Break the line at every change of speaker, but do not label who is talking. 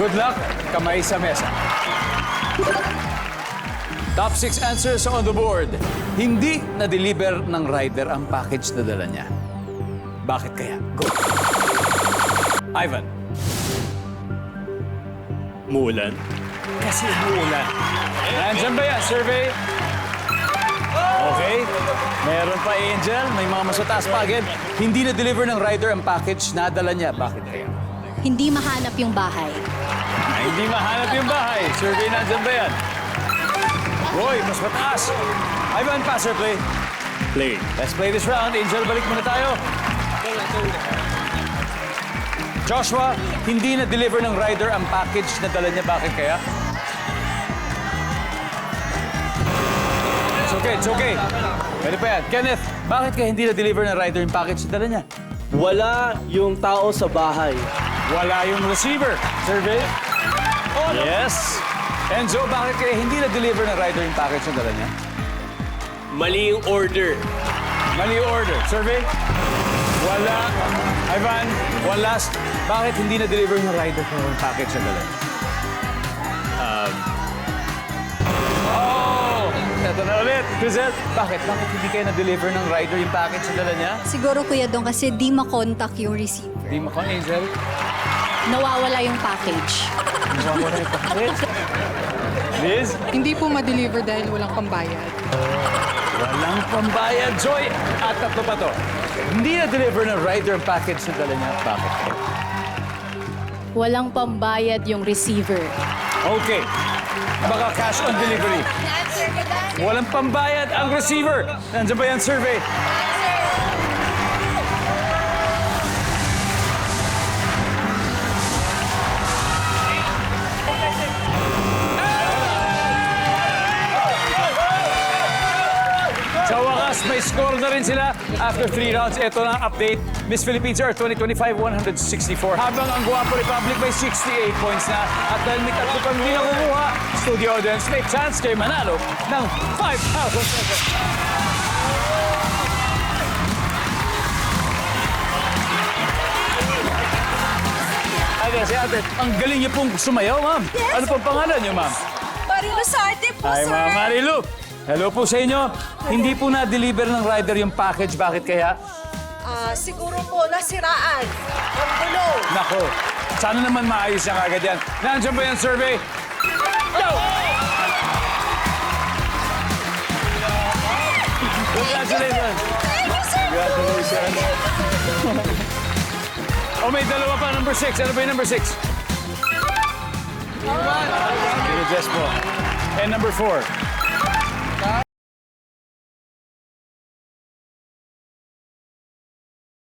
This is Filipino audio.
Good luck, kamay sa mesa. Top 6 answers on the board. Hindi na-deliver ng rider ang package na dala niya. Bakit kaya? Go. Ivan.
Mulan.
Kasi umuulan. Nandiyan ba yan? Survey? Okay. Meron pa, Angel. May mga masataas pa again. Hindi na-deliver ng rider ang package na dala niya. Bakit kaya?
Hindi mahanap yung bahay.
Hindi mahanap yung bahay. Survey, nandiyan ba yan? Roy, mas mataas. Ivan, pass or play?
Play.
Let's play this round. Angel, balik muna tayo. Joshua, hindi na-deliver ng rider ang package na dala niya. Bakit kaya? It's okay, it's okay. Pwede pa yan. Kenneth, bakit kaya hindi na-deliver ng rider yung package na dala niya?
Wala yung tao sa bahay.
Wala yung receiver. Survey? Yes. Enzo, bakit kaya hindi na-deliver ng rider yung package na dala niya?
Mali yung order.
Mali yung order. Survey? Wala. Ivan, one last. Bakit hindi na-deliver ng rider yung package na dala niya? Oh! Ito na ulit. Crisel, bakit? Bakit hindi kayo na-deliver ng rider yung package na dala niya?
Siguro, Kuya Dong, kasi di makontak yung receiver.
Di mo ko, Angel.
Nawawala yung package.
Nawawala yung package. Liz?
Hindi po ma-deliver dahil walang pambayad.
Walang pambayad, Joy. At tatlo pa to. Hindi na-deliver ng rider ang package na dala niya. Bakit?
Walang pambayad yung receiver.
Okay. Baka cash on delivery. Walang pambayad ang receiver. Nandiyan ba yan, survey? Sa wakas, may score na rin sila after 3 rounds. Ito na ang update. Miss Philippines Earth 2025, 164. Habang ang Guwapo Republic may 68 points na. At dahil may tatlo pang hindi nakukuha, studio audience may chance kayo manalo ng 5,000 pesos. Ate, si ate, ang galing niyo pong sumayaw, ma'am. Ano pong pangalan niyo, ma'am?
Marilu Sarte po,
Hi,
sir.
Ma'am Marilu. Hello po sa inyo. Hindi po na-deliver ng rider yung package. Bakit kaya?
Siguro po nasiraan. Ang gulo.
Nako, sana naman maayos na kagad yan. Nandiyan ba yung survey? Go! Congratulations!
Thank you, sir.
Congratulations! Oh, may dalawa pa, number 6. Ano ba yung number 6? Sige, Jess po. And number 4.